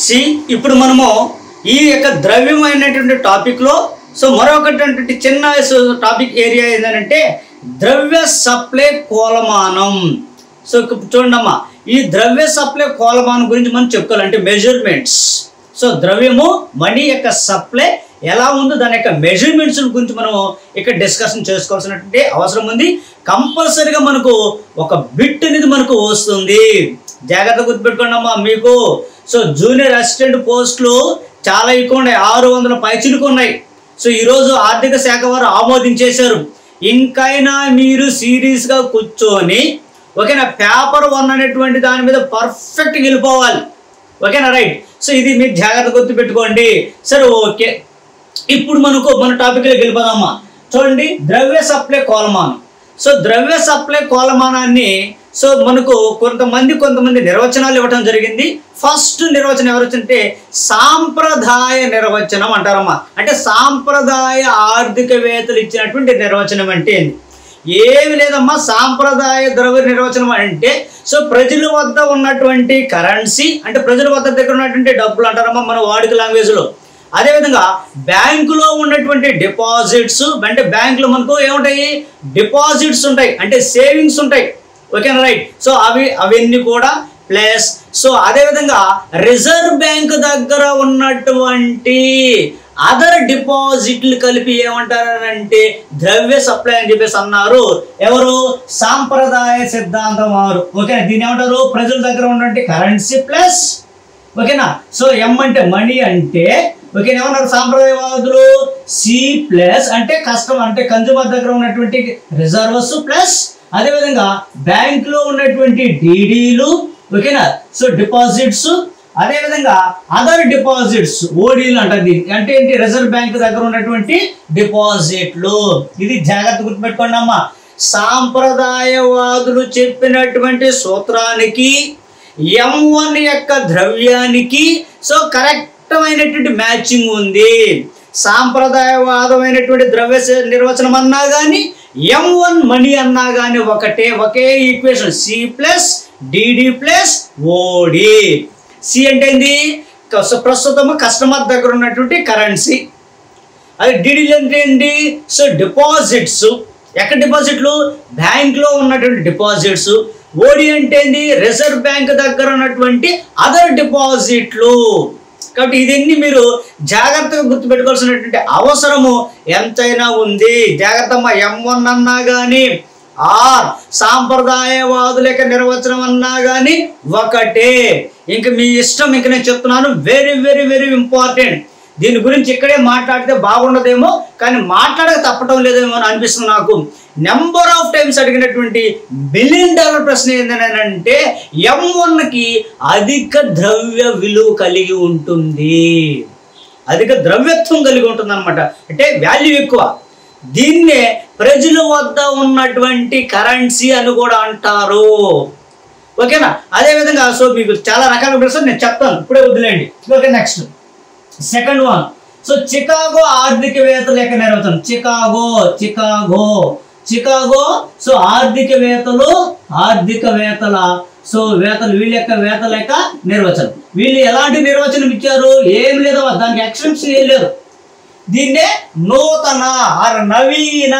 C ఇప్పుడు మనము ఈ యొక్క ద్రవ్యమైనటువంటి టాపిక్లో సో మరొకటి చిన్న టాపిక్ ఏరియా ఏంటంటే ద్రవ్య సప్లై కొలమానం. సో చూడండమ్మా, ఈ ద్రవ్య సప్లై కొలమానం గురించి మనం చెప్పుకోవాలంటే మెజర్మెంట్స్. సో ద్రవ్యము మనీ యొక్క సప్లై ఎలా ఉందో దాని యొక్క మెజర్మెంట్స్ గురించి మనం ఇక్కడ డిస్కషన్ చేసుకోవాల్సినటువంటి అవసరం ఉంది. కంపల్సరీగా మనకు ఒక బిట్ అనేది మనకు వస్తుంది, జాగ్రత్తగా గుర్తుపెట్టుకోండి అమ్మా. మీకు సో జూనియర్ అసిస్టెంట్ పోస్టులు చాలా ఎక్కువ ఉన్నాయి, 600 పైచిలకు ఉన్నాయి. సో ఈరోజు ఆర్థిక శాఖ వారు ఆమోదించేశారు. ఇంకైనా మీరు సీరియస్గా కూర్చొని ఓకేనా పేపర్ 1 అనేటువంటి దాని మీద పర్ఫెక్ట్గా వెళ్ళిపోవాలి. ఓకేనా, రైట్. సో ఇది మీరు జాగ్రత్త గుర్తుపెట్టుకోండి. సరే, ఓకే. ఇప్పుడు మన టాపిక్లోకి వెళ్ళిపోదామా. చూడండి, ద్రవ్య సప్లై కొలమానం. సో ద్రవ్య సప్లై కొలమానాన్ని సో మనకు కొంతమంది నిర్వచనాలు ఇవ్వడం జరిగింది. ఫస్ట్ నిర్వచనం ఎవరు వచ్చింటే సాంప్రదాయ నిర్వచనం అంటారమ్మా. అంటే సాంప్రదాయ ఆర్థికవేత్తలు ఇచ్చినటువంటి నిర్వచనం అంటే ఏమి లేదమ్మా. సాంప్రదాయ ద్రవ్య నిర్వచనం అంటే సో ప్రజల వద్ద ఉన్నటువంటి కరెన్సీ, అంటే ప్రజల వద్ద దగ్గర ఉన్నటువంటి డబ్బులు అంటారమ్మా మన వాడుక లాంగ్వేజ్లో. అదేవిధంగా బ్యాంకులో ఉన్నటువంటి డిపాజిట్స్, అంటే బ్యాంకులో మనకు ఏముంటాయి, డిపాజిట్స్ ఉంటాయి, అంటే సేవింగ్స్ ఉంటాయి. ఓకేనా, రైట్. సో అవన్నీ కూడా ప్లస్ సో అదేవిధంగా రిజర్వ్ బ్యాంక్ దగ్గర ఉన్నటువంటి అదర్ డిపాజిట్లు కలిపి ఏమంటారంటే ద్రవ్య సప్లై అని చెప్పేసి అన్నారు. ఎవరు? సాంప్రదాయ సిద్ధాంతం వారు. ఓకే, దీన్ని ఏమంటారు? ప్రజల దగ్గర ఉన్నటువంటి కరెన్సీ ప్లస్ ఓకేనా. సో ఎం అంటే మనీ అంటే ఓకేనా ఏమన్నారు సాంప్రదాయవాదులు? సి ప్లస్ అంటే కస్టమర్, అంటే కన్జ్యూమర్ దగ్గర ఉన్నటువంటి రిజర్వ్స్ ప్లస్ అదేవిధంగా బ్యాంకులో ఉన్నటువంటి డీడీలు ఓకేనా. సో డిపాజిట్స్, అదేవిధంగా అదర్ డిపాజిట్స్ ఓడీలు అంటారు. అంటే ఏంటి? రిజర్వ్ బ్యాంక్ దగ్గర ఉన్నటువంటి డిపాజిట్లు. ఇది జాగ్రత్త గుర్తుపెట్టుకోండి అమ్మా. సాంప్రదాయవాదులు చెప్పినటువంటి సూత్రానికి M1 యొక్క ద్రవ్యానికి సో కరెక్ట్ అయినటువంటి మ్యాచింగ్ ఉంది. సాంప్రదాయవాదమైనటువంటి ద్రవ్య నిర్వచనం అన్నా కానీ M1 మనీ అన్నా కానీ ఒకే equation. C plus DD plus OD. C అంటే ఏంది? ప్రస్తుతం కస్టమర్ దగ్గర ఉన్నటువంటి కరెన్సీ. అది డిడి అంటే ఏంటి? So deposits. ఎక్కడ డిపాజిట్లు? బ్యాంక్లో ఉన్నటువంటి డిపాజిట్స్. ఓడి అంటే ఏంది? రిజర్వ్ బ్యాంక్ దగ్గర ఉన్నటువంటి అదర్ డిపాజిట్లు. కాబట్టి ఇదన్నీ మీరు జాగ్రత్తగా గుర్తుపెట్టుకోవాల్సినటువంటి అవసరము ఎంతైనా ఉంది. జాగ్రత్త అమ్మా. M1 అన్నా కానీ ఆర్ సాంప్రదాయవాదుల యొక్క నిర్వచనం అన్నా కానీ ఒకటే. ఇంక మీ ఇష్టం. ఇంక నేను చెప్తున్నాను, వెరీ వెరీ వెరీ ఇంపార్టెంట్. దీని గురించి ఇక్కడే మాట్లాడితే బాగుండదేమో, కానీ మాట్లాడక తప్పటం లేదేమో అని అనిపిస్తుంది నాకు. నెంబర్ ఆఫ్ టైమ్స్ అడిగినటువంటి $1 బిలియన్ ప్రశ్న ఏంటంటే M1కి అధిక ద్రవ్య విలువ కలిగి ఉంటుంది, అధిక ద్రవ్యత్వం కలిగి ఉంటుంది అనమాట. అంటే వాల్యూ ఎక్కువ. దీన్నే ప్రజల వద్ద ఉన్నటువంటి కరెన్సీ అని కూడా అంటారు. ఓకేనా. అదేవిధంగా సో మీకు చాలా రకాల ప్రశ్నలు నేను చెప్తాను, ఇప్పుడే వదిలేండి. Okay, next second one. So Chicago ఆర్థికవేత్తల యొక్క నిర్వచనం. చికాగో సో ఆర్థికవేత్తల సో వీళ్ళ యొక్క వేత్తల యొక్క నిర్వచనం. వీళ్ళు ఎలాంటి నిర్వచనం ఇచ్చారు? ఏం లేదు, దానికి ఎక్సెప్షన్ ఏం లేదు. దీన్నే నూతన నవీన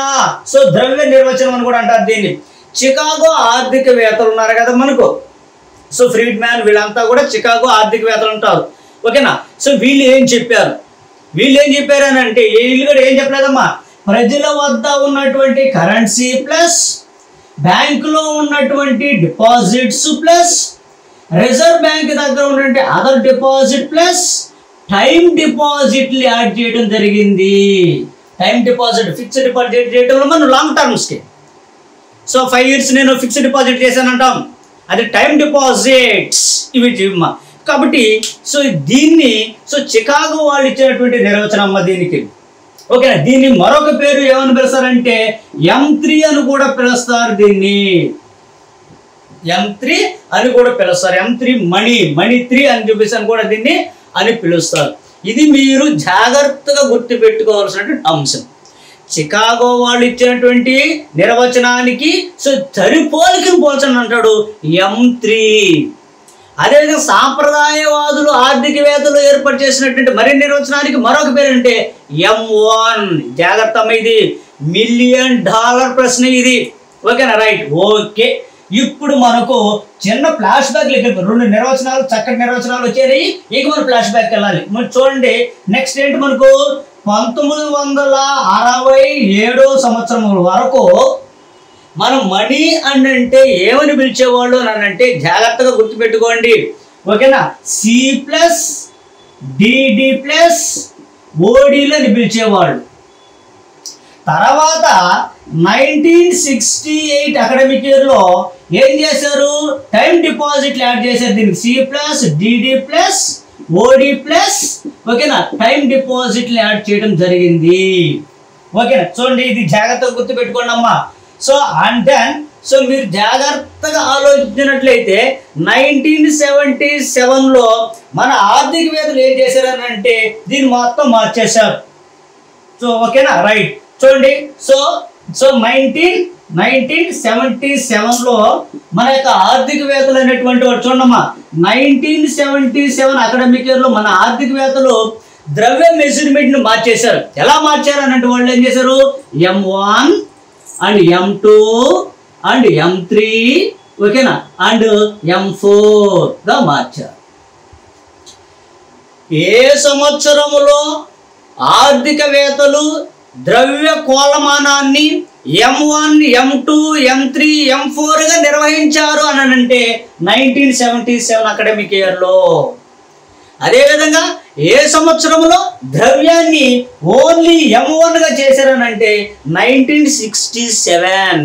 సో ద్రవ్య నిర్వచనం అని కూడా అంటారు దీన్ని. చికాగో ఆర్థికవేత్తలు ఉన్నారు కదా మనకు. సో ఫ్రీడ్ మ్యాన్ వీళ్ళంతా కూడా చికాగో ఆర్థికవేత్తలు ఉంటారు. ఓకేనా. సో వీళ్ళు ఏం చెప్పారు అని అంటే వీళ్ళు కూడా ఏం చెప్పలేదమ్మా. ప్రజల వద్ద ఉన్నటువంటి కరెన్సీ ప్లస్ బ్యాంకులో ఉన్నటువంటి డిపాజిట్స్ ప్లస్ రిజర్వ్ బ్యాంక్ దగ్గర ఉన్నటువంటి అదర్ డిపాజిట్ ప్లస్ టైం డిపాజిట్లు యాడ్ చేయడం జరిగింది. టైం డిపాజిట్ ఫిక్స్డ్ డిపాజిట్ చేయడం మనం లాంగ్ టర్మ్స్కి. సో 5 years నేను ఫిక్స్డ్ డిపాజిట్ చేశాను అంటాం, అది టైం డిపాజిట్స్ ఇవి ఇవ్వమ్మా. కాబట్టి సో దీన్ని సో చికాగో వాళ్ళు ఇచ్చినటువంటి నిర్వచనం అమ్మ దీనికి. ఓకేనా. దీన్ని మరొక పేరు ఏమని పిలుస్తారంటే M3 అని కూడా పిలుస్తారు. దీన్ని M3 అని కూడా పిలుస్తారు. M3 మనీ 3 అని చూపిస్తాను కూడా దీన్ని అని పిలుస్తారు. ఇది మీరు జాగ్రత్తగా గుర్తుపెట్టుకోవాల్సినటువంటి అంశం. చికాగో వాళ్ళు ఇచ్చినటువంటి నిర్వచనానికి సో సరిపోలికను పోల్చని అంటాడు M3. అదేవిధంగా సాంప్రదాయవాదులు ఆర్థికవేత్తలు ఏర్పాటు చేసినటువంటి మరిన్ని నిర్వచనానికి మరొక పేరు అంటే M1. జాగ్రత్త ఇది $1 మిలియన్ ప్రశ్న ఇది. ఓకేనా? రైట్. ఓకే, ఇప్పుడు మనకు చిన్న ఫ్లాష్ బ్యాక్ రెండు నిర్వచనాలు, చక్కటి నిర్వచనాలు వచ్చాయి. ఇక మనం ఫ్లాష్ బ్యాక్ వెళ్ళాలి. మరి చూడండి, నెక్స్ట్ ఏంటి మనకు 1967 సంవత్సరం వరకు మనం మనీ అంటే ఏమని పిలిచేవాళ్ళు అని అంటే జాగ్రత్తగా గుర్తుపెట్టుకోండి. ఓకేనా? C+DD+OD అని పిలిచేవాళ్ళు. తర్వాత 1968 అకాడమిక్ ఇయర్లో ఏం చేశారు? టైం డిపాజిట్లు యాడ్ చేశారు దీనికి. C+DD+OD+, ఓకేనా, టైం డిపాజిట్లు యాడ్ చేయడం జరిగింది. ఓకేనా? చూడండి, ఇది జాగ్రత్తగా గుర్తుపెట్టుకోండి అమ్మా. సో సో మీరు జాగ్రత్తగా ఆలోచించినట్లయితే 1977లో మన ఆర్థికవేత్తలు ఏం చేశారని అంటే దీన్ని మొత్తం మార్చేశారు. సో ఓకేనా? రైట్. చూడండి, సో 1977లో మన యొక్క ఆర్థికవేత్తలు అనేటువంటి వాడు చూడమ్మా, 1977 అకాడమిక్ ఇయర్లో మన ఆర్థికవేత్తలు ద్రవ్య మెజర్మెంట్ ను మార్చేశారు. ఎలా మార్చారు అన్నట్టు వాళ్ళు ఏం చేశారు? M1 and M2 and M3, ఓకేనా, అండ్ M4 గా మార్చారు. ఏ సంవత్సరములో ఆర్థికవేత్తలు ద్రవ్య కొలమానాన్ని M1, M2, M3, M4 గా నిర్వహించారు అని అంటే 1977 అకాడమిక్ ఇయర్లో. అదేవిధంగా ఏ సంవత్సరంలో ద్రవ్యాన్ని ఓన్లీ M1 గా చేశారనంటే 1967.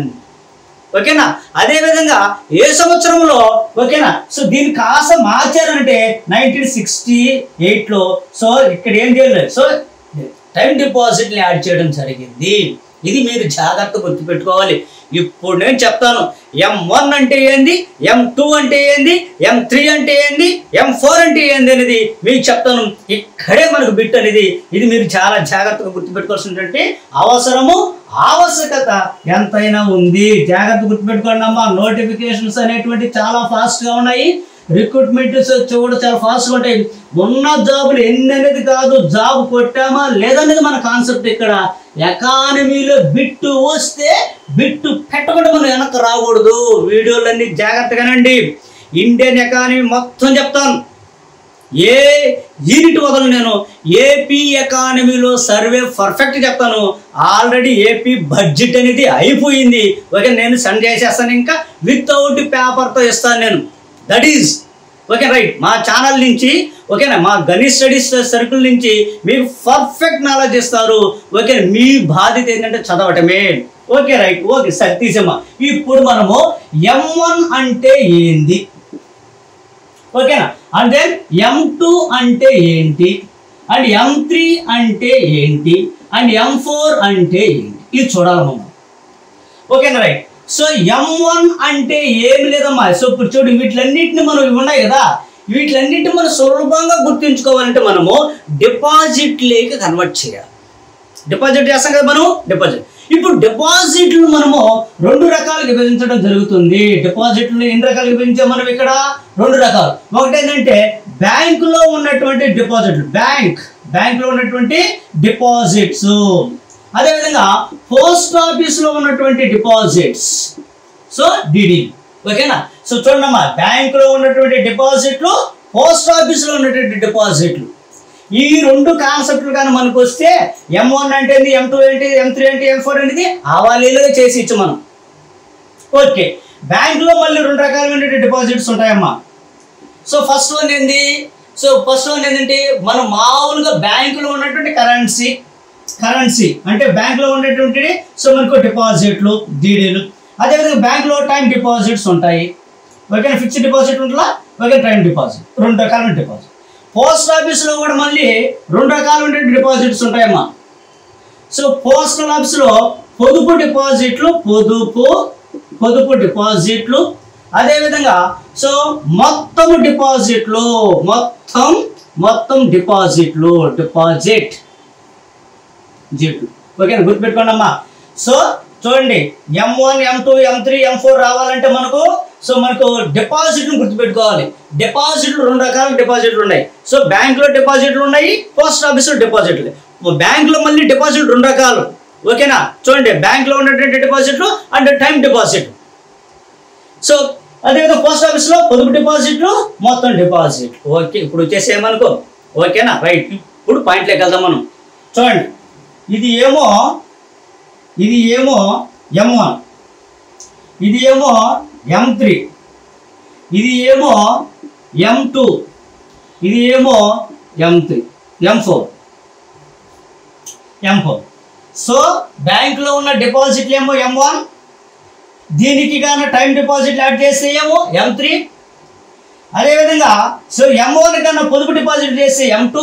ఓకేనా? అదేవిధంగా ఏ సంవత్సరంలో, ఓకేనా, సో దీన్ని కాస్త మార్చారంటే 1968లో. సో ఇక్కడ ఏం చేయలేదు, సో టైం డిపాజిట్ని యాడ్ చేయడం జరిగింది. ఇది మీరు జాగ్రత్త గుర్తుపెట్టుకోవాలి. ఇప్పుడు నేను చెప్తాను M1 అంటే ఏంది, M2 అంటే ఏంది, M3 అంటే ఏంది, M4 అంటే ఏంది అనేది మీకు చెప్తాను. ఇక్కడే మనకు బిట్ అనేది, ఇది మీరు చాలా జాగ్రత్తగా గుర్తుపెట్టుకోవాల్సినటువంటి ఆవశ్యకత ఎంతైనా ఉంది. జాగ్రత్త గుర్తుపెట్టుకోండి అమ్మా. నోటిఫికేషన్స్ అనేటువంటి చాలా ఫాస్ట్గా ఉన్నాయి. రిక్రూట్మెంట్స్ కూడా చాలా ఫాస్ట్గా ఉంటాయి. ఉన్న జాబులు ఎన్ని అనేది కాదు, జాబ్ కొట్టామా లేదనేది మన కాన్సెప్ట్. ఇక్కడ ఎకానమీలో బిట్టు వస్తే బిట్టు పెట్టకుండా మనం వెనక్కి రాకూడదు. వీడియోలన్నీ జాగ్రత్తగానండి. ఇండియన్ ఎకానమీ మొత్తం చెప్తాను, ఏ యూనిట్ వదలు. నేను ఏపీ ఎకానమీలో సర్వే పర్ఫెక్ట్ చెప్తాను. ఆల్రెడీ ఏపీ బడ్జెట్ అనేది అయిపోయింది. ఓకే, నేను సెండ్ చేసేస్తాను. ఇంకా వితౌట్ పేపర్తో ఇస్తాను నేను. That is okay, right. మా ఛానల్ నుంచి, ఓకేనా, మా గణిత్ స్టడీస్ సర్కిల్ నుంచి మీకు పర్ఫెక్ట్ నాలెడ్జ్ ఇస్తారు. ఓకే, మీ బాధ్యత ఏంటంటే చదవటమే. Okay, right. ఓకే, సరే తీసేమ్మా. ఇప్పుడు మనము M1 అంటే ఏంది, ఓకేనా, అండ్ దెన్ M2 అంటే ఏంటి, అండ్ M3 అంటే ఏంటి, అండ్ M4 అంటే ఏంటి, ఇది చూడాలి మనం. ఓకేనా, రైట్. సో M1 అంటే ఏమి లేదమ్మా. సో ఇప్పుడు చూడు, వీటిలన్నింటినీ మనం ఉన్నాయి కదా, వీటిలన్నింటినీ మనం సులభంగా గుర్తుంచుకోవాలంటే మనము డిపాజిట్లోకి కన్వర్ట్ చేయాలి. డిపాజిట్ చేస్తాం కదా మనం, డిపాజిట్. ఇప్పుడు డిపాజిట్లు మనము రెండు రకాలుగా విభజించడం జరుగుతుంది. డిపాజిట్లు ఎన్ని రకాలుగా విభజించాం మనం ఇక్కడ? రెండు రకాలు. ఒకటి ఏంటంటే బ్యాంకులో ఉన్నటువంటి డిపాజిట్లు, బ్యాంకులో ఉన్నటువంటి డిపాజిట్స్. అదేవిధంగా పోస్ట్ ఆఫీస్లో ఉన్నటువంటి డిపాజిట్స్, సో డిడి. ఓకేనా? సో చూడమ్మా, బ్యాంకులో ఉన్నటువంటి డిపాజిట్లు, పోస్ట్ ఆఫీస్లో ఉన్నటువంటి డిపాజిట్లు, ఈ రెండు కాన్సెప్ట్లు కానీ మనకు వస్తే M1 అంటే ఏంటి, M2 ఏంటి, M3 ఏంటి, M4 అనేది ఆవాలీలుగా చేసి ఇచ్చు మనం. ఓకే, బ్యాంకులో మళ్ళీ రెండు రకాలైన డిపాజిట్స్ ఉంటాయమ్మా. సో ఫస్ట్ వన్ ఏంటంటే మనం మామూలుగా బ్యాంకులో ఉన్నటువంటి కరెన్సీ అంటే బ్యాంకులో ఉండేటువంటి, సో మనకు డిపాజిట్లు, డీడీలు. అదేవిధంగా బ్యాంకులో టైం డిపాజిట్స్ ఉంటాయి. ఓకే, ఫిక్స్డ్ డిపాజిట్ ఉంటుందా, ఓకే, టైం డిపాజిట్, రెండు రకాలైన డిపాజిట్. పోస్ట్ ఆఫీస్లో కూడా మళ్ళీ రెండు రకాలైన డిపాజిట్స్ ఉంటాయమ్మా. సో పోస్టల్ ఆఫీస్లో పొదుపు డిపాజిట్లు, పొదుపు డిపాజిట్లు. అదేవిధంగా సో మొత్తం డిపాజిట్లు, మొత్తం డిపాజిట్లు, డిపాజిట్. ఓకేనా, గుర్తుపెట్టుకోండి అమ్మా. సో చూడండి, M1, M2, M3, M4 రావాలంటే మనకు సో మనకు డిపాజిట్ను గుర్తుపెట్టుకోవాలి. డిపాజిట్లు 2 రకాల డిపాజిట్లు ఉన్నాయి. సో బ్యాంకులో డిపాజిట్లు ఉన్నాయి, పోస్ట్ ఆఫీస్లో డిపాజిట్లు. బ్యాంకులో మళ్ళీ డిపాజిట్ 2 రకాలు. ఓకేనా, చూడండి బ్యాంకులో ఉన్నటువంటి డిపాజిట్లు అండ్ టైం డిపాజిట్. సో అదేవిధంగా పోస్ట్ ఆఫీస్లో పొదుపు డిపాజిట్లు, మొత్తం డిపాజిట్. ఓకే, ఇప్పుడు వచ్చేసేమనుకో. ఓకేనా, రైట్. ఇప్పుడు పాయింట్లోకి వెళ్దాం మనం. చూడండి, ఇది ఏమో M1, ఇది ఏమో M3, ఇది ఏమో M2, ఇది ఏమో M3, M4. సో బ్యాంకులో ఉన్న డిపాజిట్లు ఏమో M1, దీనికి కానీ టైం డిపాజిట్లు యాడ్ చేస్తే ఏమో M3. అదేవిధంగా సో M1 కన్నా పొదుపు డిపాజిట్ చేస్తే M2,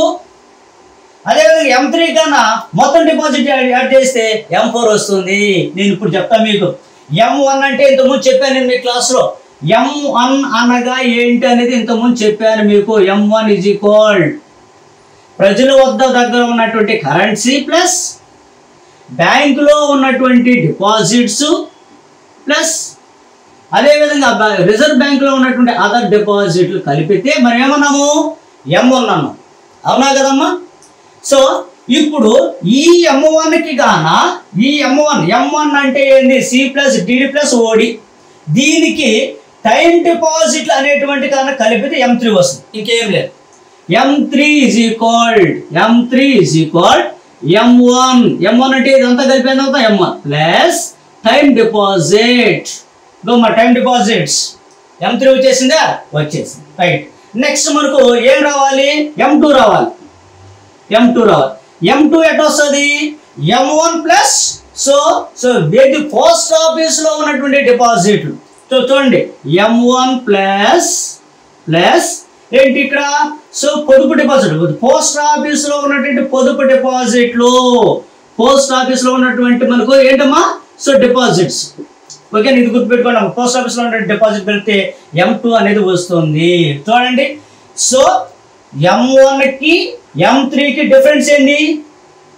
అదేవిధంగా M3 కన్నా మొత్తం డిపాజిట్ యాడ్ చేస్తే M4 వస్తుంది. నేను ఇప్పుడు చెప్తాను మీకు. M1 అంటే ఇంతకుముందు చెప్పాను నేను మీ క్లాస్లో. M1 అనగా ఏంటి అనేది ఇంతకుముందు చెప్పాను మీకు. M1 ఈజ్ ఈక్వల్ ప్రజల వద్ద దగ్గర ఉన్నటువంటి కరెన్సీ ప్లస్ బ్యాంకులో ఉన్నటువంటి డిపాజిట్స్ ప్లస్ అదేవిధంగా రిజర్వ్ బ్యాంకులో ఉన్నటువంటి అదర్ డిపాజిట్లు కలిపితే మనం ఏమన్నాము? M1 అన్నాం. అవునా కదమ్మా? సో ఇప్పుడు ఈ M1కి గాన ఈ M1 అంటే ఏంది? C plus DD plus OD. దీనికి టైం డిపాజిట్లు అనేటువంటి కన్నా కలిపితే M3 వస్తుంది, ఇంకేం లేదు. M3 ఈజ్ ఈక్వల్ M1 అంటే ఇదంతా కలిపిన తర్వాత M1 ప్లస్ టైం డిపాజిట్. మా టైం డిపాజిట్స్ M3 వచ్చేసిందా? వచ్చేసింది, రైట్. నెక్స్ట్ మనకు ఏం రావాలి? M2 రావాలి. M2 ఎట్ వస్తుంది? M1 ప్లస్ సో ఇది పోస్ట్ ఆఫీస్లో ఉన్నటువంటి డిపాజిట్లు. సో చూడండి, M1 ప్లస్ ఏంటి ఇక్కడ? సో పొదుపు డిపాజిట్, పోస్ట్ ఆఫీస్లో ఉన్నటువంటి పొదుపు డిపాజిట్లు, పోస్ట్ ఆఫీస్లో ఉన్నటువంటి మనకు ఏంటమ్మా? So deposits. ఓకే, ఇది గుర్తుపెట్టుకోండి. పోస్ట్ ఆఫీస్లో ఉన్నటువంటి డిపాజిట్ పెడితే M2 అనేది వస్తుంది. చూడండి, సో M1కి M3కి డిఫరెన్స్ ఏంటి?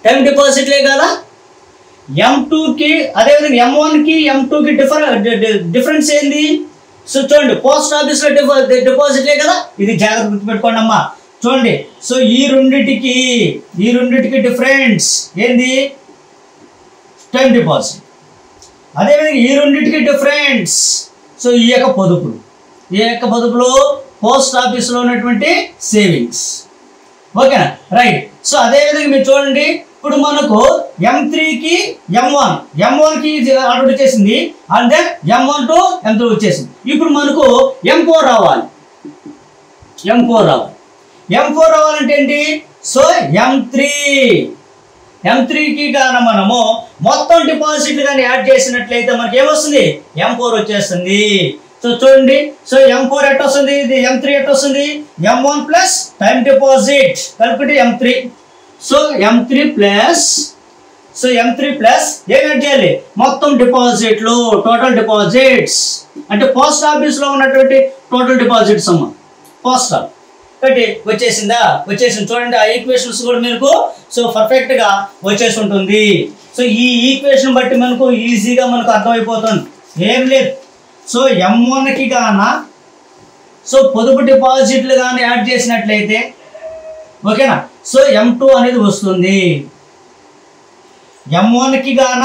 టైం డిపాజిట్లే కదా. M2కి అదేవిధంగా M1కి M2కి డిఫరెన్స్ ఏంది? సో చూడండి, పోస్ట్ ఆఫీస్లో డిపాజిట్లే కదా. ఇది జాగ్రత్త గుర్తుపెట్టుకోండి అమ్మా. చూడండి, సో ఈ రెండిటికి డిఫరెన్స్ ఏంది? Time deposit. అదేవిధంగా ఈ రెండిటికి డిఫరెన్స్ సో ఈ యొక్క పొదుపులు పోస్ట్ ఆఫీస్లో ఉన్నటువంటి సేవింగ్స్. ఓకేనా, రైట్. సో అదేవిధంగా మీరు చూడండి, ఇప్పుడు మనకు M3కి M1కి ఆర్డర్ వచ్చేసింది, and then M1 to M3 వచ్చేసింది. ఇప్పుడు మనకు M4 రావాలి. M4 రావాలంటే ఏంటి? సో M3కి కానీ మనము మొత్తం డిపాజిట్లు కానీ యాడ్ చేసినట్లయితే మనకి ఏమొస్తుంది? M4 వచ్చేస్తుంది. సో చూడండి, సో M4 ఎట్ వస్తుంది? ఇది M3 ఎట్ వస్తుంది? M1 ప్లస్ టైం డిపాజిట్ కలిపి M3. సో M3 ప్లస్ ఏం యాడ్ చేయాలి? మొత్తం డిపాజిట్లు, టోటల్ డిపాజిట్స్ అంటే పోస్ట్ ఆఫీస్లో ఉన్నటువంటి టోటల్ డిపాజిట్స్ అమ్మ. పోస్టల్ కాబట్టి వచ్చేసింది. చూడండి, ఆ ఈక్వేషన్స్ కూడా మీకు సో పర్ఫెక్ట్గా వచ్చేసి ఉంటుంది. సో ఈ ఈక్వేషన్ బట్టి మనకు ఈజీగా మనకు అర్థమైపోతుంది, ఏం లేదు. సో M1కి గాన సో పొదుపు డిపాజిట్లు కానీ యాడ్ చేసినట్లయితే ఓకేనా, సో M2 అనేది వస్తుంది. M1కి గాన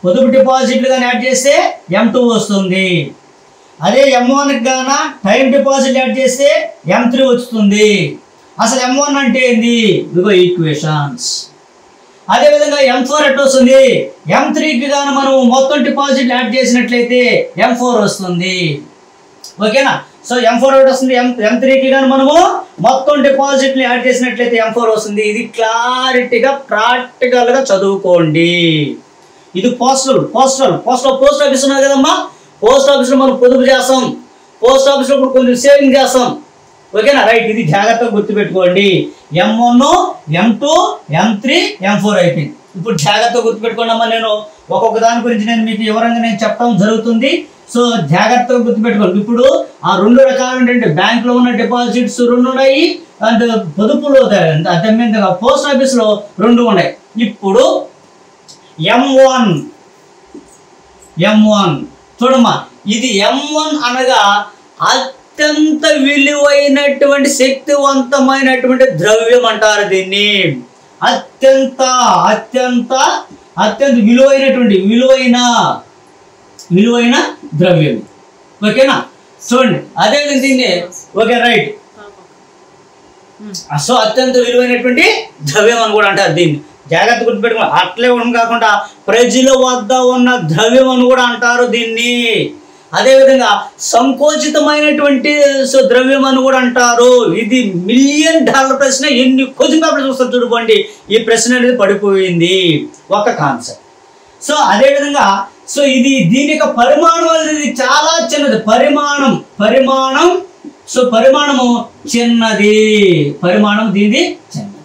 పొదుపు డిపాజిట్లు కానీ యాడ్ చేస్తే M2 వస్తుంది. అదే M1కి గాన టైం డిపాజిట్ యాడ్ చేస్తే M3 వస్తుంది. అసలు M1 అంటే ఏంది? ఇదిగో ఈక్వేషన్స్. అదేవిధంగా M4 ఎట్ వస్తుంది? M3కి గాన మనం మొత్తం డిపాజిట్ యాడ్ చేసినట్లయితే M4 వస్తుంది. ఓకేనా, సో M4 ఎట్ వస్తుంది? M3కి గాన మనము మొత్తం డిపాజిట్లు యాడ్ చేసినట్లయితే M4 వస్తుంది. ఇది క్లారిటీగా ప్రాక్టికల్గా చదువుకోండి. ఇది పోస్ట్ ఆఫీస్ ఉన్నది కదమ్మా. పోస్ట్ ఆఫీస్లో మనం పొదుపు చేస్తాం, పోస్ట్ ఆఫీస్లో ఇప్పుడు కొంచెం సేవింగ్ చేస్తాం. ఓకేనా, రైట్. ఇది జాగ్రత్తగా గుర్తుపెట్టుకోండి. M1 M2 M3 M4 అయిపోయింది. ఇప్పుడు జాగ్రత్తగా గుర్తుపెట్టుకోండి అమ్మా. నేను ఒక్కొక్క దాని గురించి మీకు వివరంగా చెప్పడం జరుగుతుంది. సో జాగ్రత్తగా గుర్తుపెట్టుకోండి. ఇప్పుడు ఆ 2 రకాలు బ్యాంకులో ఉన్న డిపాజిట్స్ 2 ఉన్నాయి, అండ్ పొదుపులో అదే పోస్ట్ ఆఫీస్లో 2 ఉన్నాయి. ఇప్పుడు M1 చూడమ్మా, ఇది M1 అనగా అత్యంత విలువైనటువంటి శక్తివంతమైనటువంటి ద్రవ్యం అంటారు దీన్ని. అత్యంత అత్యంత అత్యంత విలువైన ద్రవ్యం. ఓకేనా? చూడండి అదేవిధంగా దీన్ని ఓకే రైట్. సో అత్యంత విలువైనటువంటి ద్రవ్యం అని కూడా అంటారు దీన్ని. జాగ్రత్త గుర్తుపెట్టుకోండి. అట్లే ఉండడం కాకుండా ప్రజల వద్ద ఉన్న ద్రవ్యం అని కూడా అంటారు దీన్ని. అదేవిధంగా సంకోచితమైనటువంటి ద్రవ్యం అని కూడా అంటారు. ఇది $1 మిలియన్ ప్రశ్న. ఎన్ని క్వశ్చన్ పేపర్లు చూస్తారు చూడండి. ఈ ప్రశ్న అనేది పడిపోయింది ఒక కాన్సెప్ట్. సో అదేవిధంగా సో ఇది దీని యొక్క పరిమాణం అనేది చాలా చిన్నది. పరిమాణం సో పరిమాణము చిన్నది. పరిమాణం దీనిది చిన్నది.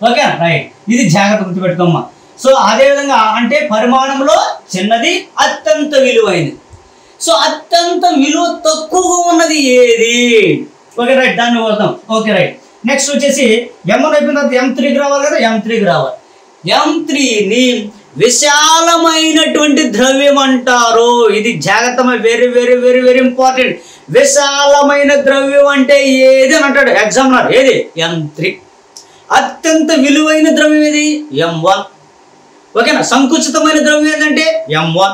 Okay right. ఇది జాగ్రత్త గుర్తుపెట్టుకోమ్మా. సో అదేవిధంగా అంటే పరిమాణంలో చిన్నది, అత్యంత విలువైనది. సో అత్యంత విలువ తక్కువగా ఉన్నది ఏది? ఓకే రైట్, దాన్ని వద్దాం. Okay right. నెక్స్ట్ వచ్చేసి M1 అయిపోయిన తర్వాత M3కి రావాలి కదా. M3కి రావాలి. M3ని విశాలమైనటువంటి ద్రవ్యం అంటారు. ఇది జాగ్రత్త, very very very very important. విశాలమైన ద్రవ్యం అంటే ఏది అని అంటాడు ఎగ్జామినర్. ఏది? M3. అత్యంత విలువైన ద్రవ్యం ఏది? M1. ఓకేనా? సంకుచితమైన ద్రవ్యం ఏంటంటే M1.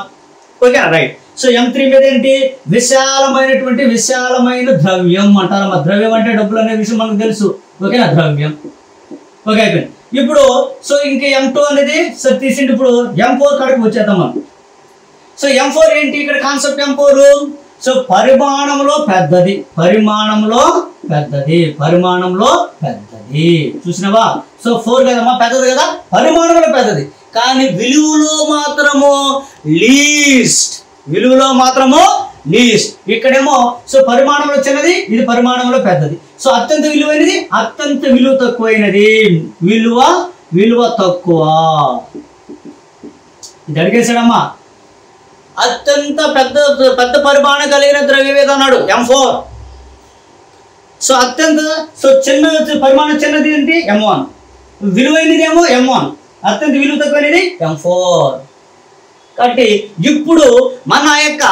ఓకేనా రైట్. సో M3 మీద ఏంటి? విశాలమైన ద్రవ్యం అంటారు. మా ద్రవ్యం అంటే డబ్బులు అనే విషయం మనకు తెలుసు. ఓకేనా? ద్రవ్యం. ఓకే అయిపోయింది. ఇప్పుడు సో ఇంకా M2 అనేది సార్ తీసిండి. ఇప్పుడు M4 కాడికి వచ్చేద్దాం మనం. సో M4 ఏంటి ఇక్కడ కాన్సెప్ట్? M4 సో పరిమాణంలో పెద్దది. చూసినావా? సో 4 కదమ్మా, పెద్దది కదా. పరిమాణంలో పెద్దది కానీ విలువలో మాత్రము లీస్ట్. ఇక్కడేమో సో పరిమాణంలో చిన్నది, ఇది పరిమాణంలో పెద్దది. సో అత్యంత విలువైనది, అత్యంత విలువ తక్కువైనది. విలువ తక్కువ. ఇది అడిగేశాడమ్మా. అత్యంత పెద్ద పరిమాణం కలిగిన ద్రవ్యం ఏదన్నాడు? M4. సో అత్యంత సో చిన్న పరిమాణం చిన్నది ఏంటి? M1. విలువైనది ఏమో M1. అత్యంత విలువ తక్కువైనది M4. కాబట్టి ఇప్పుడు మన యొక్క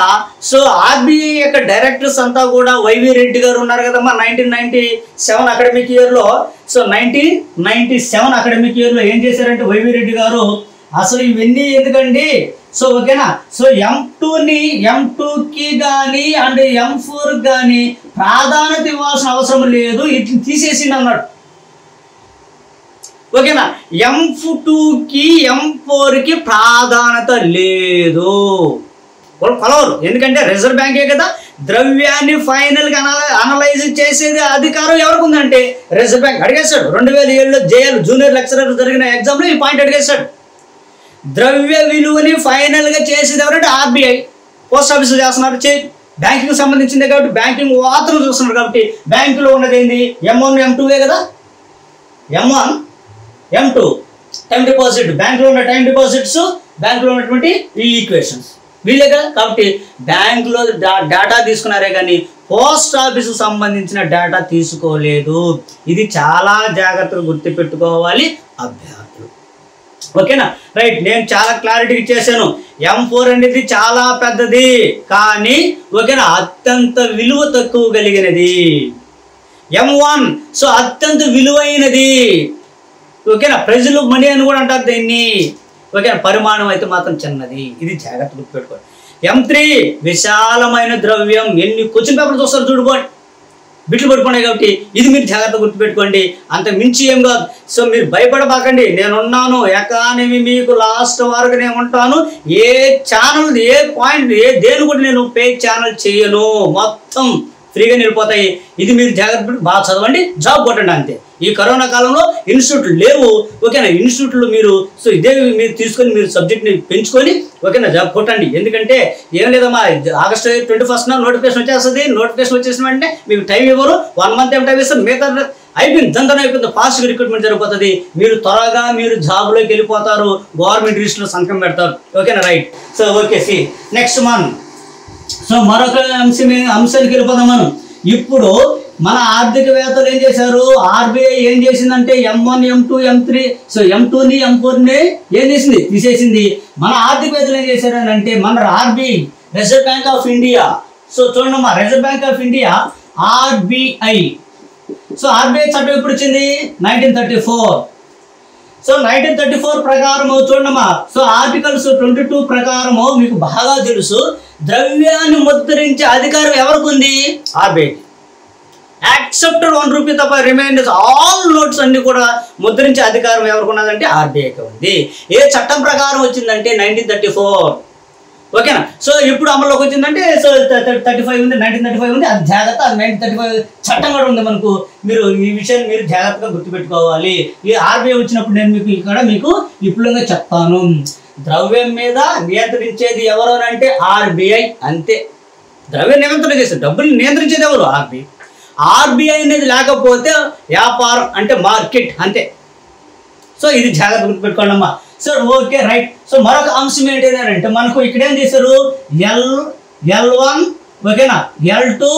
సో ఆర్బీఐ యొక్క డైరెక్టర్స్ అంతా కూడా వైవి రెడ్డి గారు ఉన్నారు కదమ్మా. 1997 అకాడమిక్ ఇయర్లో సో 1997 అకాడమిక్ ఇయర్లో ఏం చేశారంటే వైవి రెడ్డి గారు అసలు ఇవన్నీ ఎందుకండి? సో ఓకేనా? సో M2కి కానీ అండ్ M4కి కానీ ప్రాధాన్యత ఇవ్వాల్సిన అవసరం లేదు, ఇట్లా తీసేసింది అన్నాడు. ఓకేనా? M2కి M4కి ప్రాధాన్యత లేదు. వాళ్ళు కొలవరు. ఎందుకంటే రిజర్వ్ బ్యాంకే కదా ద్రవ్యాన్ని ఫైనల్గా అనలైజ్ చేసేది అధికారం ఎవరికి ఉందంటే రిజర్వ్ బ్యాంక్. అడిగేశాడు 2007లో జేఎల్ జూనియర్ లెక్చరర్ జరిగిన ఎగ్జామ్లో ఈ పాయింట్ అడిగేశాడు. ద్రవ్య విలువని ఫైనల్గా చేసేది ఎవరంటే ఆర్బీఐ. పోస్ట్ ఆఫీసులు చేస్తున్నారు, బ్యాంకింగ్ సంబంధించిందే కాబట్టి బ్యాంకింగ్ మాత్రం చూస్తున్నారు. కాబట్టి బ్యాంకులో ఉన్నది ఏంది? M1 M2 కదా. M1 M2 టైం డిపాజిట్, బ్యాంకులో ఉన్న టైం డిపాజిట్స్, బ్యాంకులో ఉన్నటువంటి ఈ ఈక్వేషన్స్ వీళ్ళే కదా. కాబట్టి బ్యాంకులో డేటా తీసుకున్నారే కానీ పోస్ట్ ఆఫీసుకు సంబంధించిన డేటా తీసుకోలేదు. ఇది చాలా జాగ్రత్తగా గుర్తుపెట్టుకోవాలి అభ్యర్థులు. ఓకేనా రైట్. నేను చాలా క్లారిటీ ఇచ్చేసాను. M4 అనేది చాలా పెద్దది కానీ ఓకేనా అత్యంత విలువ తక్కువ కలిగినది. M1 సో అత్యంత విలువైనది. ఓకేనా? ప్రజలు మనీ అని కూడా అంటారు దీన్ని. ఓకేనా? పరిమాణం అయితే మాత్రం చిన్నది. ఇది జాగ్రత్త గుర్తుపెట్టుకోండి. M3 విశాలమైన ద్రవ్యం. ఎన్ని క్వశ్చన్ పేపర్లు చూస్తారు చూడుకోండి, బిట్లు పడిపోయినాయి. కాబట్టి ఇది మీరు జాగ్రత్త గుర్తుపెట్టుకోండి. అంత మించి ఏం కాదు. సో మీరు భయపడబాకండి, నేనున్నాను. ఎకానమీ మీకు లాస్ట్ వరకు నేను ఉంటాను. ఏ ఛానల్ ఏ పాయింట్ దేని కూడా నేను పే ఛానల్ చేయను. మొత్తం ఫ్రీగా నిలిపోతాయి. ఇది మీరు జాగ్రత్త బాగా చదవండి, జాబ్ కొట్టండి అంతే. ఈ కరోనా కాలంలో ఇన్స్టిట్యూట్లు లేవు. ఓకేనా? ఇన్స్టిట్యూట్లు మీరు సో ఇదే మీరు తీసుకొని మీరు సబ్జెక్ట్ని పెంచుకొని ఓకేనా జాబ్ కొట్టండి. ఎందుకంటే ఏం లేదమ్మా, ఆగస్టు 21st నోటిఫికేషన్ వచ్చేస్తుంది. నోటిఫికేషన్ వచ్చేసిన వెంటనే మీకు టైం ఇవ్వరు. 1 మంత్ ఏం టైం ఇస్తారు. మిగతా అయిపోయింది, దందన అయిపోయింది. ఫాస్ట్గా రిక్రూట్మెంట్ జరిగిపోతుంది. మీరు త్వరగా మీరు జాబ్లోకి వెళ్ళిపోతారు. గవర్నమెంట్ లిస్టులో సంతకం పెడతారు. ఓకేనా right. So okay see next so మరొక అంశానికి వెళ్ళిపోదాం మనం. ఇప్పుడు మన ఆర్థికవేత్తలు ఏం చేశారు? ఆర్బీఐ ఏం చేసిందంటే M1 M2 M3 సో M2ని M4ని ఏం చేసింది? తీసేసింది. మన ఆర్థికవేత్తలు ఏం చేశారు అని అంటే మన RBI reserve bank of India. So చూడండి అమ్మా, reserve bank of India RBI. So RBI చట్టం ఎప్పుడు వచ్చింది? 1934. సో 1934 ప్రకారము చూడమ్మా, సో ఆర్టికల్స్ 22 ప్రకారము మీకు బాగా తెలుసు, ద్రవ్యాన్ని ముద్రించే అధికారం ఎవరికి ఉంది? ఆర్బిఐ. యాక్సెప్టెడ్ 1 రూపీ తప్ప రిమైండర్స్ ఆల్ నోట్స్ అన్ని కూడా ముద్రించే అధికారం ఎవరికి ఉన్నదంటే ఆర్బిఐకి ఉంది. ఏ చట్టం ప్రకారం వచ్చిందంటే 1934. ఓకేనా? సో ఇప్పుడు అమల్లోకి వచ్చిందంటే సో 35 ఉంది, 1935 ఉంది. అది జాగ్రత్త, అది 1935 చట్టం కూడా ఉంది మనకు. మీరు ఈ విషయాన్ని మీరు జాగ్రత్తగా గుర్తుపెట్టుకోవాలి. ఈ ఆర్బీఐ వచ్చినప్పుడు నేను మీకు ఇక్కడ మీకు విపులంగా చెప్తాను. ద్రవ్యం మీద నియంత్రించేది ఎవరు అంటే ఆర్బీఐ, అంతే. ద్రవ్య నియంత్రణ చేస్తే డబ్బులు నియంత్రించేది ఎవరు? ఆర్బీఐ. ఆర్బీఐ అనేది లేకపోతే వ్యాపారం అంటే మార్కెట్, అంతే. సో ఇది జాగ్రత్త గుర్తుపెట్టుకోండి అమ్మా. So okay, right. సో మరొక అంశం ఏంటంటే మనకు ఇక్కడ ఏం చేశారు? L1 ఓకేనా, L2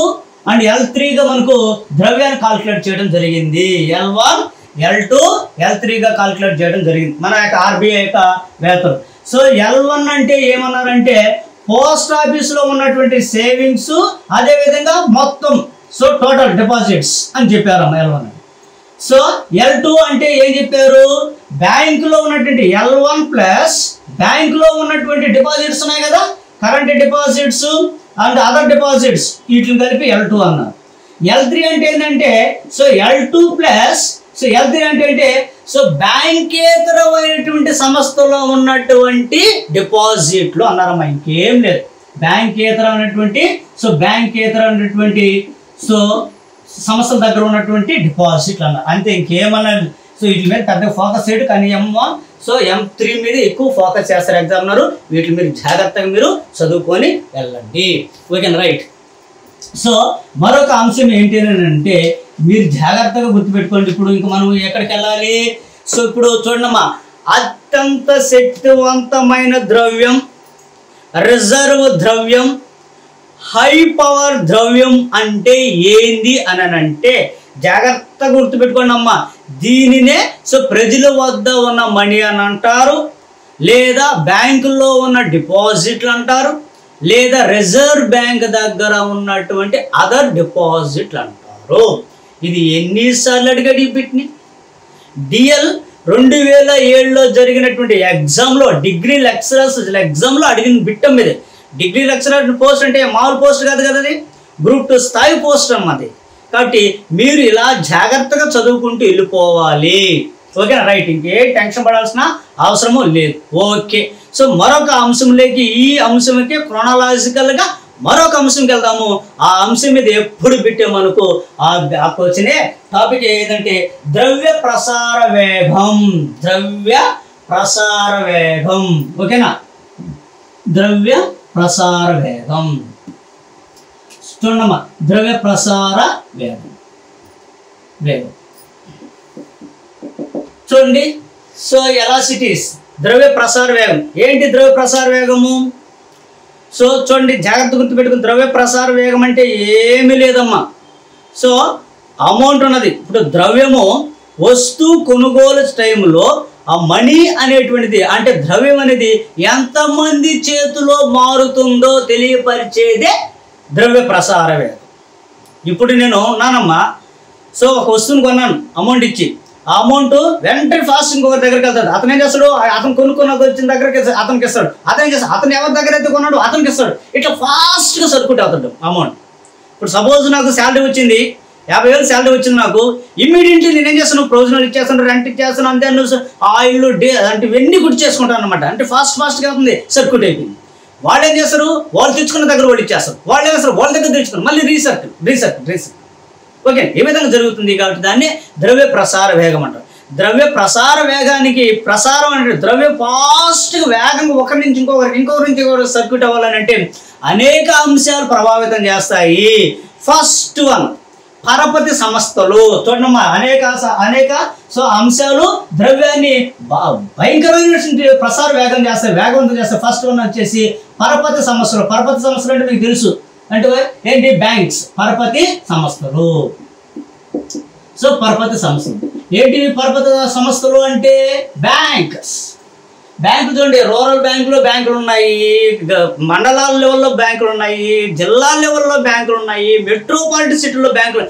అండ్ L3గా మనకు ద్రవ్యాన్ని కాల్కులేట్ చేయడం జరిగింది. L1, L2, L3గా కాల్కులేట్ చేయడం జరిగింది మన యొక్క ఆర్బీఐ యొక్క వేతనం. సో L1 అంటే ఏమన్నారంటే పోస్ట్ ఆఫీస్లో ఉన్నటువంటి సేవింగ్స్, అదేవిధంగా మొత్తం సో టోటల్ డిపాజిట్స్ అని చెప్పారమ్మా L1. సో L2 అంటే ఏం చెప్పారు? బ్యాంకులో ఉన్నటువంటి L1 ప్లస్ బ్యాంకులో ఉన్నటువంటి డిపాజిట్స్ ఉన్నాయి కదా, current deposits and other deposits, వీటిని కలిపి L2 అన్నారు. L3 అంటే ఏంటంటే so L2 plus so L3 అంటే సో బ్యాంకేతరమైనటువంటి సంస్థలో ఉన్నటువంటి డిపాజిట్లు అన్నారమ్మా. ఇంకేం లేదు, బ్యాంకేతరమైనటువంటి సో బ్యాంకేతరమైనటువంటి సో సంస్థల దగ్గర ఉన్నటువంటి డిపాజిట్లు అన్నారు, అంతే. ఇంకేమన్నా సో వీటి మీద పెద్దగా ఫోకస్ చేయడు, కానీ M1 సో M3 మీద ఎక్కువ ఫోకస్ చేస్తారు ఎగ్జామినర్. వీటి మీరు జాగ్రత్తగా మీరు చదువుకొని వెళ్ళండి. ఓకేనా, రైట్. సో మరొక అంశం ఏంటి అంటే మీరు జాగ్రత్తగా గుర్తుపెట్టుకోండి. ఇప్పుడు ఇంకా మనం ఎక్కడికి వెళ్ళాలి? సో ఇప్పుడు చూడమ్మా, అత్యంత శక్తివంతమైన ద్రవ్యం, రిజర్వ్ ద్రవ్యం, హై పవర్ ద్రవ్యం అంటే ఏంది అని అంటే జాగ్రత్తగా గుర్తుపెట్టుకోండి అమ్మా. దీనినే సో ప్రజల వద్ద ఉన్న మనీ అని అంటారు, లేదా బ్యాంకుల్లో ఉన్న డిపాజిట్లు అంటారు, లేదా రిజర్వ్ బ్యాంక్ దగ్గర ఉన్నటువంటి అదర్ డిపాజిట్లు అంటారు. ఇది ఎన్నిసార్లు అడిగాడు ఈ బిట్ని? డిఎల్ 2007లో జరిగినటువంటి ఎగ్జామ్లో, డిగ్రీ లెక్చరర్స్ ఎగ్జామ్లో అడిగిన బిట్ మీద. డిగ్రీ లెక్చరర్ పోస్ట్ అంటే మామూలు పోస్ట్ కాదు కదా, అది గ్రూప్ 2 స్థాయి పోస్ట్ అన్నది. కాబట్టి మీరు ఇలా జాగ్రత్తగా చదువుకుంటూ వెళ్ళిపోవాలి. ఓకేనా, రైట్. ఇంకే టెన్షన్ పడాల్సిన అవసరము లేదు. ఓకే, సో మరొక అంశంలోకి, ఈ అంశంకి క్రోనాలజికల్గా మరొక అంశంకి వెళ్దాము. ఆ అంశం మీద ఎప్పుడు పెట్టే మనకు ఆ వచ్చినే టాపిక్ ఏదంటే ద్రవ్య ప్రసార వేగం. ద్రవ్య ప్రసార వేగం. ఓకేనా, ద్రవ్య ప్రసార వేగం. చూడమ్మా, ద్రవ్య ప్రసార వేగం. చూడండి, సో ఎలాసిటీస్, ద్రవ్య ప్రసార వేగం. ఏంటి ద్రవ్య ప్రసార వేగము? సో చూడండి, జాగ్రత్త గుర్తుపెట్టుకుని, ద్రవ్య ప్రసార వేగం అంటే ఏమీ లేదమ్మా. సో అమౌంట్ ఉన్నది. ఇప్పుడు ద్రవ్యము వస్తువు కొనుగోలు టైంలో ఆ మనీ అనేటువంటిది అంటే ద్రవ్యం అనేది ఎంతమంది చేతిలో మారుతుందో తెలియపరిచేదే ద్రవ్య ప్రసార వేగం. ఇప్పుడు నేను ఉన్నానమ్మా, సో ఒక వస్తువుని కొన్నాను అమౌంట్ ఇచ్చి, ఆ అమౌంట్ వెంటనే ఫాస్ట్ ఇంకొకరి దగ్గరికి వెళ్తాడు. అతను ఏం చేస్తాడు? అతను కొనుక్కున్న వచ్చిన దగ్గరికి అతనికి ఇస్తాడు. అతను చేస్తాడు, అతను ఎవరి దగ్గర అయితే కొన్నాడు అతనికి ఇస్తాడు. ఇట్లా ఫాస్ట్గా సర్క్యూట్ అవుతాడు అమౌంట్. ఇప్పుడు సపోజ్ నాకు శాలరీ వచ్చింది, 50,000 శాలరీ వచ్చింది నాకు. ఇమ్మీడియట్లీ నేను ఏం చేస్తాను? ప్రొవిజనల్ ఇచ్చేస్తాను, రెంట్ ఇచ్చేస్తాను, అంతే. ఆయిల్ అంటే ఇవన్నీ గుర్తు చేసుకుంటాను అనమాట. అంటే ఫాస్ట్గా అవుతుంది, సర్క్యూట్ అయిపోయింది. వాళ్ళు ఏం చేస్తారు? వాళ్ళు తెచ్చుకున్న దగ్గర వాళ్ళు ఇచ్చేస్తారు. వాళ్ళు ఏం చేస్తారు? వాళ్ళ దగ్గర తెచ్చుకున్నారు, మళ్ళీ రీసర్కిల్. ఓకే, ఏ విధంగా జరుగుతుంది? కాబట్టి దాన్ని ద్రవ్య ప్రసార వేగం అంటారు. ద్రవ్య ప్రసార వేగానికి ప్రసారం అంటే ద్రవ్యం ఫాస్ట్గా వేగంగా ఒకరి నుంచి ఇంకొకరికి సర్క్యూట్ అవ్వాలని అంటే అనేక అంశాలు ప్రభావితం చేస్తాయి. ఫస్ట్ వన్, పరపతి సంస్థలు. చూడమ్మా, అనేక సో అంశాలు ద్రవ్యాన్ని భయంకరమైన ప్రసార వేగవంతం చేస్తాయి. ఫస్ట్ వన్ వచ్చేసి పరపతి సంస్థలు. పరపతి సంస్థలు అంటే మీకు తెలుసు అంటే ఏంటి? బ్యాంక్స్. పరపతి సంస్థలు. సో పరపతి సంస్థలు ఏంటి? పరపతి సంస్థలు అంటే బ్యాంక్స్. బ్యాంకులు చూడండి, రూరల్ బ్యాంకులు ఉన్నాయి, మండలాల లెవెల్లో బ్యాంకులు ఉన్నాయి, జిల్లా లెవెల్లో బ్యాంకులు ఉన్నాయి, మెట్రోపాలిటన్ సిటీలో బ్యాంకులు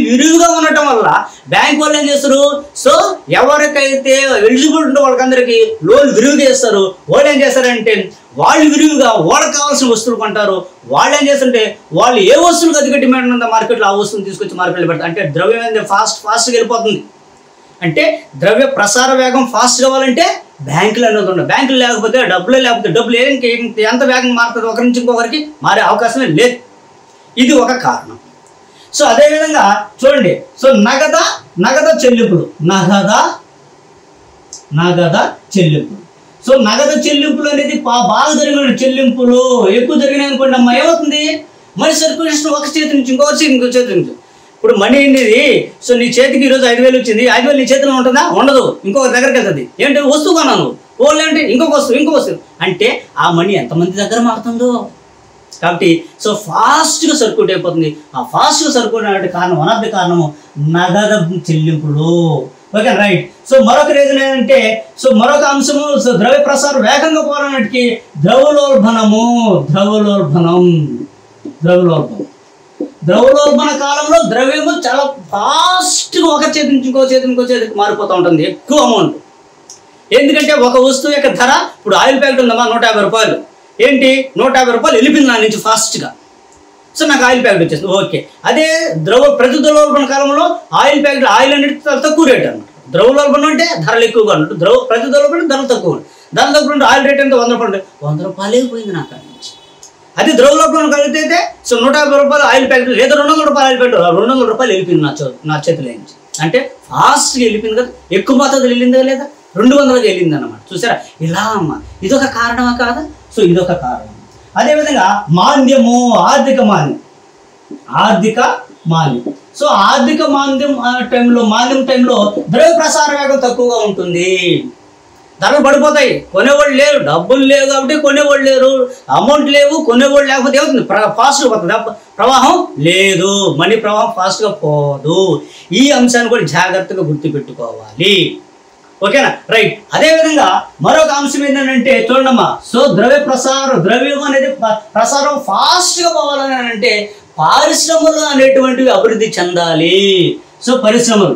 విరివిగా ఉండటం వల్ల బ్యాంక్ వాళ్ళు ఏం చేస్తారు, సో ఎవరికైతే ఎలిజిబుల్ ఉంటే వాళ్ళకందరికీ లోన్ విరివిగా ఇస్తారు. వాళ్ళు ఏం చేస్తారంటే వాళ్ళు విరివిగా వాళ్ళకి కావాల్సిన వస్తువులు కొంటారు. వాళ్ళు ఏం చేస్తారంటే వాళ్ళు ఏ వస్తువులకు అధిక డిమాండ్ ఉందో మార్కెట్లో ఆ వస్తువులు తీసుకొచ్చి మార్కెట్లో పెడతారు. అంటే ద్రవ్యం అనేది ఫాస్ట్గా వెళ్ళిపోతుంది. అంటే ద్రవ్య ప్రసార వేగం ఫాస్ట్ కావాలంటే బ్యాంకులు అనేది ఉండవు. బ్యాంకులు లేకపోతే డబ్బులు ఎంత వేగంగా మారుతుంది, ఒకరి నుంచి ఇంకొకరికి మారే అవకాశమే లేదు. ఇది ఒక కారణం. సో అదేవిధంగా చూడండి, సో నగద చెల్లింపులు సో నగద చెల్లింపులు అనేది బాగా జరిగిన చెల్లింపులు ఎక్కువ జరిగినాయి అనుకోండి అమ్మా, ఏమవుతుంది మనీ సర్క్యులేషన్ ఒక చేతి నుంచి ఇంకో చేతి నుంచి. ఇప్పుడు మనీ అనేది సో నీ చేతికి ఈరోజు 5,000 వచ్చింది, 5,000 నీ చేతిలో ఉంటుందా? ఉండదు. ఇంకొక దగ్గరికి వెళ్తుంది. ఏంటి వస్తువు కొన్నాను, ఏంటి ఇంకొక వస్తువు అంటే ఆ మనీ ఎంతమంది దగ్గర మారుతుందో. కాబట్టి సో ఫాస్ట్గా సర్క్యూట్ అయిపోతుంది. ఆ ఫాస్ట్గా సర్క్యూట్ అనే కారణం వన్ ఆఫ్ ది కారణము నగదు చెల్లింపులు. Okay right. సో మరొక రీజన్ ఏంటంటే సో మరొక అంశము ద్రవ్య ప్రసారం వేగంగా పోవడానికి ద్రవ్యోల్బణ కాలంలో ద్రవ్యము చాలా ఫాస్ట్గా ఒక చేతి నుంచి ఇంకో చేతికి మారిపోతూ ఉంటుంది, ఎక్కువ అమౌంట్. ఎందుకంటే ఒక వస్తువు యొక్క ధర ఇప్పుడు ఆయిల్ ప్యాకెట్ ఉందమ్మా 150 రూపాయలు. ఏంటి 150 రూపాయలు వెళ్ళిపోయింది నా నుంచి ఫాస్ట్గా. సో నాకు ఆయిల్ ప్యాకెట్ వచ్చేస్తుంది. ఓకే. అదే ప్రతి ద్రవ్యోల్బణ కాలంలో ఆయిల్ అనేది తక్కువ రేట్ అన్నమాట. ద్రవ్యోల్బణం అంటే ధరలు ఎక్కువగా ఉంటుంది, ప్రతి ద్రవ్యోల్బణం ధరలు తక్కువ ఉంటుంది. ధరలు తక్కువ ఉంటే ఆయిల్ రేట్ అంటే 100 రూపాయలు, 100 రూపాయలు అయిపోయింది నాకు నుంచి. అది ద్రవ్యోల్బణం కలిగితే సో 150 రూపాయలు ఆయిల్ ప్యాకెట్ లేదా 200 రూపాయలు ఆయిల్ ప్యాకెట్ 200 రూపాయలు వెళ్ళిపోయింది నా చేతిలో నుంచి. అంటే ఫాస్ట్గా వెళ్ళిపోయింది కదా, ఎక్కువ మొత్తం వెళ్ళిందా లేదా, 200కి వెళ్ళింది అన్నమాట. చూసారా ఇలా అమ్మా, ఇదొక కారణమా కాదా? సో ఇదొక కారణం. అదేవిధంగా మాంద్యము, ఆర్థిక మాంద్యం. సో ఆర్థిక మాంద్యం టైంలో ద్రవ్య ప్రసార వేగం తక్కువగా ఉంటుంది. ధరలు పడిపోతాయి, కొనేవాళ్ళు లేరు, డబ్బులు లేవు కాబట్టి కొనేవాళ్ళు లేరు, అమౌంట్ లేవు, కొనేవాళ్ళు లేకపోతే ఏమవుతుంది ఫాస్ట్గా పోతుంది, ప్రవాహం లేదు, మనీ ప్రవాహం ఫాస్ట్గా పోదు. ఈ అంశాన్ని కూడా జాగ్రత్తగా గుర్తుపెట్టుకోవాలి. ఓకేనా రైట్. అదేవిధంగా మరొక అంశం ఏంటంటే చూడమ్మా, సో ద్రవ్యం అనేది ప్రసారం ఫాస్ట్గా పోవాలని అంటే పరిశ్రమలు అనేటువంటివి అభివృద్ధి చెందాలి. సో పరిశ్రమల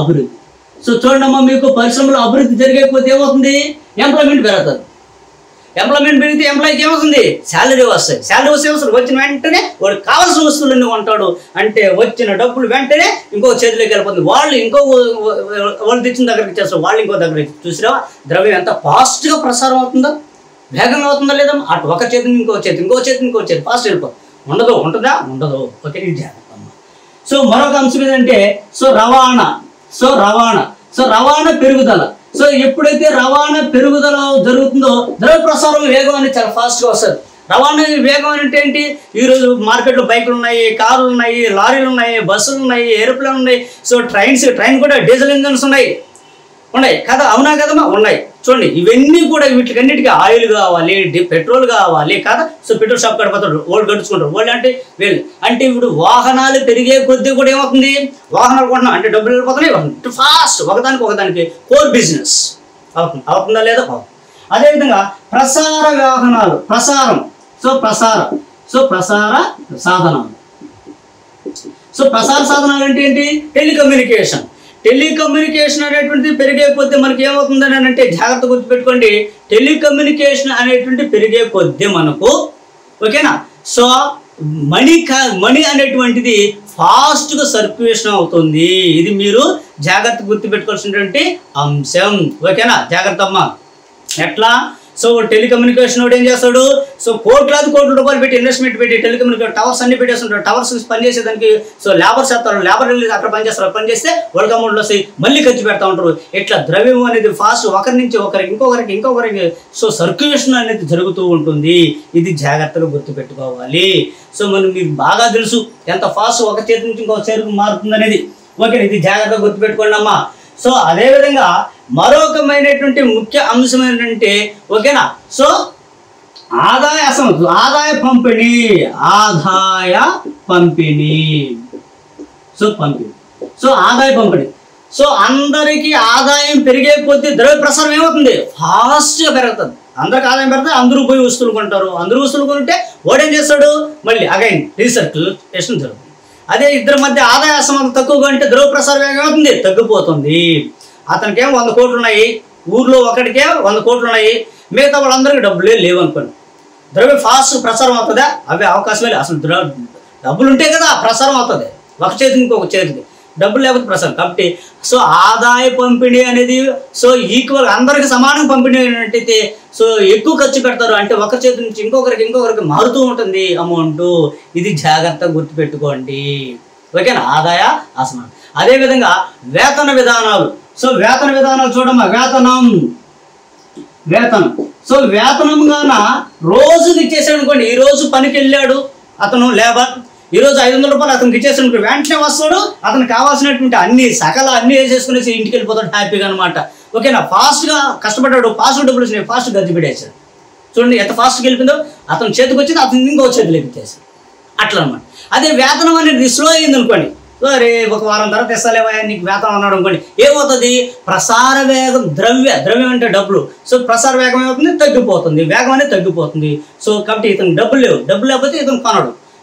అభివృద్ధి. సో చూడమ్మా, మీకు పరిశ్రమల అభివృద్ధి జరిగకపోతే ఏమవుతుంది, ఎంప్లాయ్మెంట్ పెరుగుతుంది. ఎంప్లాయ్మెంట్ పెరిగితే ఎంప్లాయ్కి ఏమవుతుంది, శాలరీ వస్తాయి. శాలరీ వస్తే వచ్చిన వెంటనే వాడు కావాల్సిన వస్తువులన్నీ కొంటాడు. అంటే వచ్చిన డబ్బులు వెంటనే ఇంకో చేతిలోకి వెళ్ళిపోతుంది. వాళ్ళు తెచ్చిన దగ్గరికి చేస్తారు, వాళ్ళు ఇంకో దగ్గరికి. చూసినావా ద్రవ్యం ఎంత ఫాస్ట్గా ప్రసారం అవుతుందో, వేగంగా అవుతుందా లేదా? అటు ఒక చేతిని ఇంకో చేతి ఫాస్ట్ వెళ్ళిపోతుంది. ఉంటుందా? ఉండదు. ఓకే, ఇది జాగ్రత్త అమ్మా. సో మరొక అంశం ఏంటంటే రవాణా పెరుగుదల. సో ఎప్పుడైతే రవాణా పెరుగుదల జరుగుతుందో ద్రవ్య ప్రసారం వేగం అనేది చాలా ఫాస్ట్గా వస్తుంది. రవాణా వేగం అంటే ఏంటి, ఈరోజు మార్కెట్లో బైకులు ఉన్నాయి, కార్లు ఉన్నాయి, లారీలు ఉన్నాయి, బస్సులు ఉన్నాయి, ఏరోప్లేన్ ఉన్నాయి. సో ట్రైన్ కూడా డీజిల్ ఇంజన్స్ ఉన్నాయి కదా, అవునా కదమ్మా, ఉన్నాయి. చూడండి ఇవన్నీ కూడా వీటికన్నిటికీ ఆయిల్ కావాలి, పెట్రోల్ కావాలి కదా. సో పెట్రోల్ షాప్ కడిపోతాడు, వాళ్ళు గడుచుకుంటారు. వాళ్ళు అంటే ఇప్పుడు వాహనాలు పెరిగే కొద్దీ కూడా ఏమవుతుంది, వాహనాలు కొంటున్నాం అంటే డబ్బులు వెళ్ళిపోతున్నాయి ఫాస్ట్, ఒకదానికి కోర్ బిజినెస్ అవుతుందా లేదా? అదేవిధంగా ప్రసార సాధనాలు అంటే ఏంటి, టెలికమ్యూనికేషన్ అనేటువంటిది పెరిగే కొద్దీ మనకి ఏమవుతుందని అంటే జాగ్రత్త గుర్తుపెట్టుకోండి, టెలికమ్యూనికేషన్ అనేటువంటి పెరిగే కొద్దీ మనకు ఓకేనా. సో మనీ అనేటువంటిది ఫాస్ట్గా సర్క్యులేషన్ అవుతుంది. ఇది మీరు జాగ్రత్త గుర్తుపెట్టుకోవాల్సినటువంటి అంశం. ఓకేనా, జాగ్రత్త అమ్మా. ఎట్లా, సో టెలికమ్యూనికేషన్ వాడు ఏం చేస్తాడు, సో కోట్ల రూపాయలు పెట్టి ఇన్వెస్ట్మెంట్ పెట్టి టెలికమ్యూనికేషన్ టవర్స్ అన్ని పెట్టేస్తుంటారు. టవర్స్ పనిచేసేదానికి సో లేబర్స్ చేస్తారు, లేబర్ వెళ్ళి అక్కడ పనిచేస్తే వాళ్ళకి అమౌంట్లు వస్తాయి, మళ్ళీ ఖర్చు పెడతా ఉంటారు. ఇట్లా ద్రవ్యం అనేది ఫాస్ట్ ఒకరి నుంచి ఇంకొకరికి సో సర్క్యులేషన్ అనేది జరుగుతూ ఉంటుంది. ఇది జాగ్రత్తగా గుర్తుపెట్టుకోవాలి. సో మీకు బాగా తెలుసు ఎంత ఫాస్ట్ ఒక చేతి నుంచి ఇంకొక చేతికి మారుతుంది అనేది. ఓకే, ఇది జాగ్రత్తగా గుర్తుపెట్టుకోండి అమ్మా. సో అదేవిధంగా మరొకమైనటువంటి ముఖ్య అంశం ఏంటంటే ఓకేనా, సో ఆదాయ పంపిణీ. సో ఆదాయ పంపిణీ. సో అందరికీ ఆదాయం పెరిగే కొద్దీ ద్రవ్య ప్రసారం ఏమవుతుంది, ఫాస్ట్గా పెరుగుతుంది. అందరికి ఆదాయం పెడితే అందరూ పోయి వస్తువులు కొంటారు. అందరూ వస్తువులు కొంటే వాడేం చేస్తాడు, మళ్ళీ అగైన్ రీసర్క్యులేషన్ జరుగుతుంది. అదే ఇద్దరి మధ్య ఆదాయ అసమానత తక్కువగా ఉంటే ద్రవ్య ప్రసారం ఏమవుతుంది, తగ్గిపోతుంది. అతనికేమో 100 కోట్లు ఉన్నాయి, ఊర్లో ఒకటికే 100 కోట్లు ఉన్నాయి, మిగతా వాళ్ళందరికీ డబ్బులే లేవు అనుకోండి. ద్రవ్య ఫాస్ట్ ప్రసారం అవుతుందా, అవే అవకాశమే లేదు. అసలు డబ్బులు ఉంటే కదా ప్రసారం అవుతుంది, ఒక చేతికి ఇంకొక చేతికి. డబ్బులు లేకపోతే ప్రసారం. కాబట్టి సో ఆదాయ పంపిణీ అనేది సో ఈక్వల్ అందరికి సమానంగా పంపిణీ అయినట్టయితే సో ఎక్కువ ఖర్చు పెడతారు. అంటే ఒక చేతి నుంచి ఇంకొకరికి మారుతూ ఉంటుంది అమౌంట్. ఇది జాగ్రత్తగా గుర్తుపెట్టుకోండి, ఓకేనా. ఆదాయ అసమానం. అదేవిధంగా వేతన విధానాలు. సో వేతన విధానాలు చూడమ్మా. వేతనం సో వేతనం గాన రోజుకి ఇచ్చేసాడు అనుకోండి. ఈ రోజు పనికి వెళ్ళాడు అతను లేబర్, ఈరోజు 500 రూపాయలు అతనికి ఇచ్చేసాడు, వెంటనే వస్తాడు, అతనికి కావాల్సినటువంటి అన్ని వేసేసుకునేసి ఇంటికి వెళ్ళిపోతాడు హ్యాపీగా అనమాట, ఓకేనా. ఫాస్ట్గా కష్టపడ్డాడు, ఫాస్ట్గా డబ్బులు వచ్చినాయి, ఫాస్ట్ గజ్జి పెట్టేశాడు. చూడండి ఎంత ఫాస్ట్గా వెళ్ళిపోయిందో. అతని చేతికి వచ్చింది, అతను ఇంకో చేతిలోకి ఇచ్చేసాడు, అట్లా అనమాట. అదే వేతనం అనేది స్లో అయింది అనుకోండి, సరే ఒక వారం తర్వాత ఇస్తాలేవా నీకు వేతనం అన్నాడు అనుకోండి, ఏమవుతుంది, ప్రసార వేగం ద్రవ్యం అంటే డబ్బులు. సో ప్రసార వేగం ఏమవుతుంది, తగ్గిపోతుంది, వేగం అనేది తగ్గిపోతుంది. సో కాబట్టి ఇతను డబ్బులు లేకపోతే ఇతను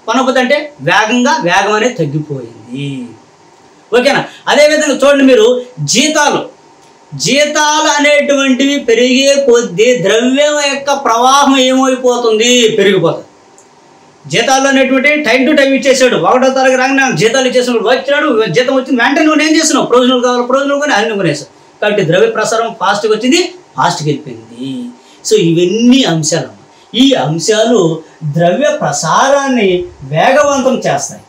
కొనకపోతే అంటే వేగం అనేది తగ్గిపోయింది, ఓకేనా. అదేవిధంగా చూడండి మీరు జీతాలు అనేటువంటివి పెరిగే కొద్దీ ద్రవ్యం యొక్క ప్రవాహం ఏమైపోతుంది, పెరిగిపోతుంది. జీతాలు అనేటువంటి టైం టు టైం ఇచ్చేసాడు. 1వ తరగతి రాగానే నాకు జీతాలు ఇచ్చేసాడు, వచ్చాడు, జీతం వచ్చింది, వెంటనే నువ్వు ఏం చేస్తున్నావు, ప్రయోజనాలు కావాలి, ప్రయోజనాలు కొని అన్ని కొనేసావు. కాబట్టి ద్రవ్య ప్రసారం ఫాస్ట్గా వచ్చింది, ఫాస్ట్గా వెళ్ళిపోయింది. సో ఇవన్నీ అంశాలు, ఈ అంశాలు ద్రవ్య ప్రసారాన్ని వేగవంతం చేస్తాయి.